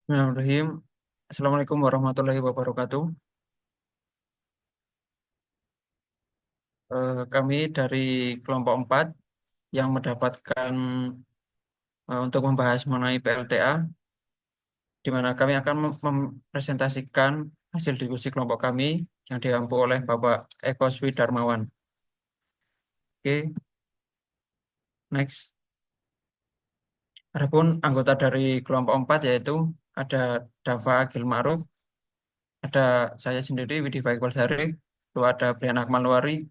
Bismillahirrahmanirrahim. Assalamualaikum warahmatullahi wabarakatuh. Kami dari kelompok 4 yang mendapatkan untuk membahas mengenai PLTA, di mana kami akan mempresentasikan hasil diskusi kelompok kami yang diampu oleh Bapak Eko Swi Darmawan. Oke, next. Adapun anggota dari kelompok 4 yaitu ada Dava Agil Ma'ruf, ada saya sendiri Widi Faikul Sarif, lalu ada Brian Akmal Luari,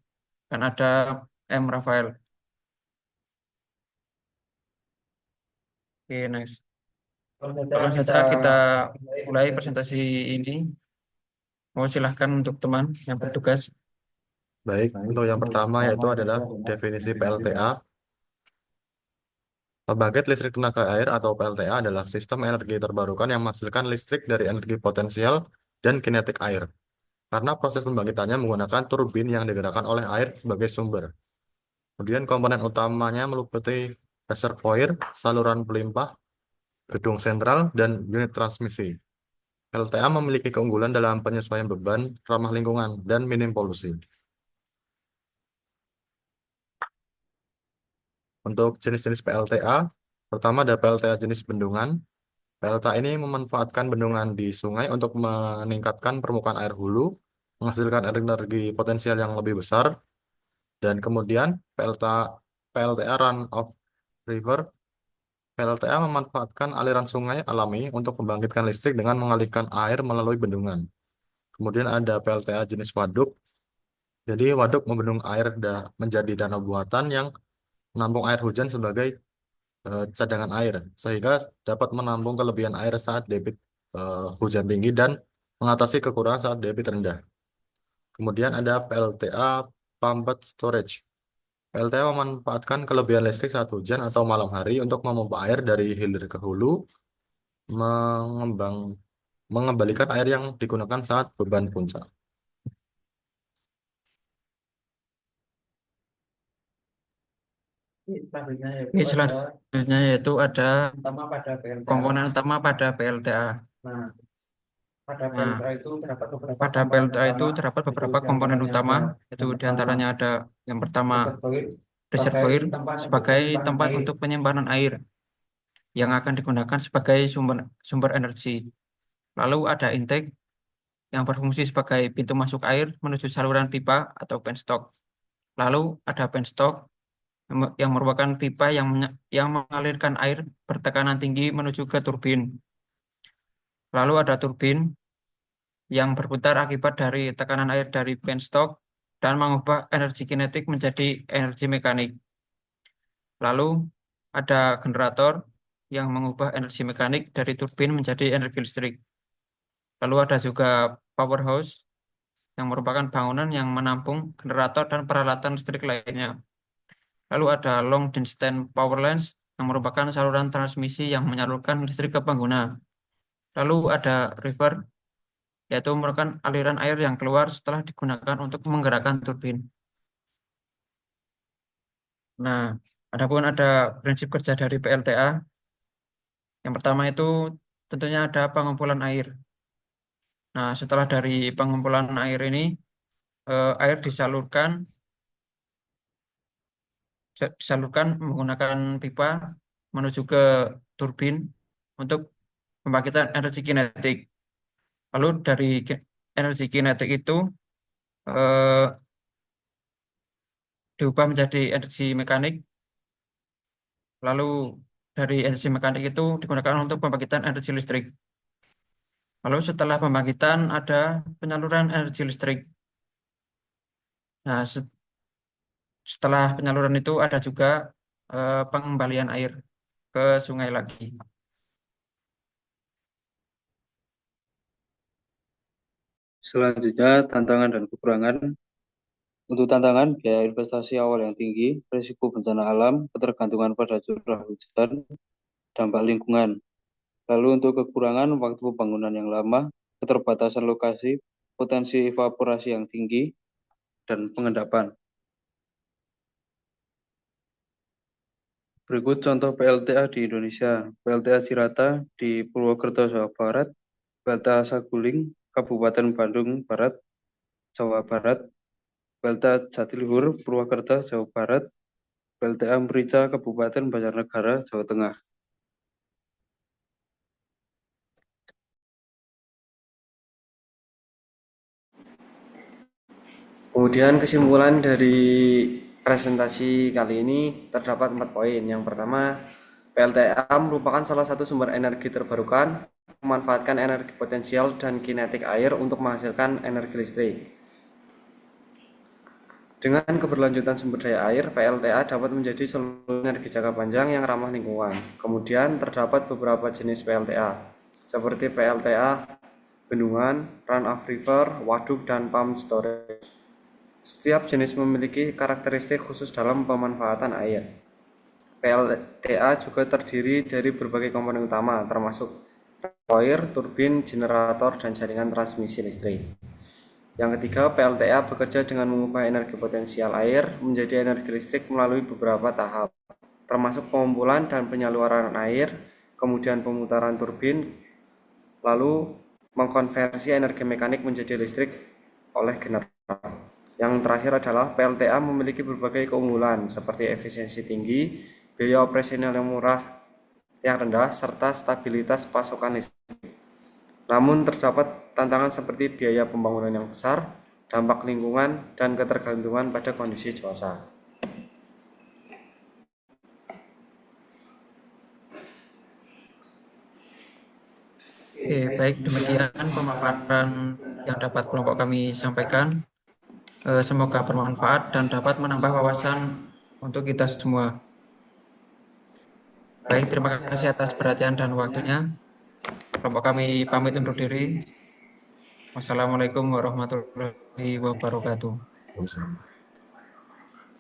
dan ada M. Rafael. Oke, next. Langsung saja kita mulai presentasi ini. Mau silahkan untuk teman yang bertugas. Baik, untuk yang pertama yaitu adalah definisi PLTA. Pembangkit listrik tenaga air atau PLTA adalah sistem energi terbarukan yang menghasilkan listrik dari energi potensial dan kinetik air. Karena proses pembangkitannya menggunakan turbin yang digerakkan oleh air sebagai sumber. Kemudian komponen utamanya meliputi reservoir, saluran pelimpah, gedung sentral, dan unit transmisi. PLTA memiliki keunggulan dalam penyesuaian beban, ramah lingkungan, dan minim polusi. Untuk jenis-jenis PLTA, pertama ada PLTA jenis bendungan. PLTA ini memanfaatkan bendungan di sungai untuk meningkatkan permukaan air hulu, menghasilkan energi potensial yang lebih besar, dan kemudian PLTA run of river. PLTA memanfaatkan aliran sungai alami untuk membangkitkan listrik dengan mengalihkan air melalui bendungan. Kemudian ada PLTA jenis waduk. Jadi waduk membendung air menjadi danau buatan yang menampung air hujan sebagai cadangan air sehingga dapat menampung kelebihan air saat debit hujan tinggi dan mengatasi kekurangan saat debit rendah. Kemudian ada PLTA Pumped Storage. PLTA memanfaatkan kelebihan listrik saat hujan atau malam hari untuk memompa air dari hilir ke hulu, mengembang, mengembalikan air yang digunakan saat beban puncak. Ini selanjutnya yaitu ada komponen utama pada PLTA. Nah, pada PLTA itu terdapat beberapa komponen utama, yaitu diantaranya ada yang pertama reservoir sebagai tempat untuk penyimpanan air yang akan digunakan sebagai sumber sumber energi. Lalu ada intake yang berfungsi sebagai pintu masuk air menuju saluran pipa atau penstock. Lalu ada penstock yang merupakan pipa yang mengalirkan air bertekanan tinggi menuju ke turbin. Lalu ada turbin yang berputar akibat dari tekanan air dari penstock dan mengubah energi kinetik menjadi energi mekanik. Lalu ada generator yang mengubah energi mekanik dari turbin menjadi energi listrik. Lalu ada juga powerhouse yang merupakan bangunan yang menampung generator dan peralatan listrik lainnya. Lalu ada long distance power lines yang merupakan saluran transmisi yang menyalurkan listrik ke pengguna. Lalu ada river, yaitu merupakan aliran air yang keluar setelah digunakan untuk menggerakkan turbin. Nah, adapun ada prinsip kerja dari PLTA. Yang pertama itu tentunya ada pengumpulan air. Nah, setelah dari pengumpulan air ini, air disalurkan menggunakan pipa menuju ke turbin untuk pembangkitan energi kinetik. Lalu dari energi kinetik itu eh, diubah menjadi energi mekanik. Lalu dari energi mekanik itu digunakan untuk pembangkitan energi listrik. Lalu setelah pembangkitan ada penyaluran energi listrik. Nah, setelah penyaluran itu ada juga pengembalian air ke sungai lagi. Selanjutnya, tantangan dan kekurangan. Untuk tantangan, biaya investasi awal yang tinggi, risiko bencana alam, ketergantungan pada curah hujan, dampak lingkungan. Lalu untuk kekurangan, waktu pembangunan yang lama, keterbatasan lokasi, potensi evaporasi yang tinggi, dan pengendapan. Berikut contoh PLTA di Indonesia. PLTA Cirata di Purwokerto, Jawa Barat, PLTA Saguling, Kabupaten Bandung Barat, Jawa Barat, PLTA Jatiluhur, Purwakarta, Jawa Barat, PLTA Merica, Kabupaten Banjarnegara, Jawa Tengah. Kemudian kesimpulan dari presentasi kali ini terdapat 4 poin. Yang pertama, PLTA merupakan salah satu sumber energi terbarukan, memanfaatkan energi potensial dan kinetik air untuk menghasilkan energi listrik. Dengan keberlanjutan sumber daya air, PLTA dapat menjadi solusi energi jangka panjang yang ramah lingkungan. Kemudian terdapat beberapa jenis PLTA, seperti PLTA bendungan, run-off river, waduk, dan pump storage. Setiap jenis memiliki karakteristik khusus dalam pemanfaatan air. PLTA juga terdiri dari berbagai komponen utama, termasuk reservoir, turbin, generator, dan jaringan transmisi listrik. Yang ketiga, PLTA bekerja dengan mengubah energi potensial air menjadi energi listrik melalui beberapa tahap, termasuk pengumpulan dan penyaluran air, kemudian pemutaran turbin, lalu mengkonversi energi mekanik menjadi listrik oleh generator. Yang terakhir adalah PLTA memiliki berbagai keunggulan seperti efisiensi tinggi, biaya operasional yang murah, yang rendah, serta stabilitas pasokan listrik. Namun terdapat tantangan seperti biaya pembangunan yang besar, dampak lingkungan, dan ketergantungan pada kondisi cuaca. Oke, baik demikian pemaparan yang dapat kelompok kami sampaikan. Semoga bermanfaat dan dapat menambah wawasan untuk kita semua. Baik, terima kasih atas perhatian dan waktunya. Kelompok kami pamit undur diri. Wassalamualaikum warahmatullahi wabarakatuh.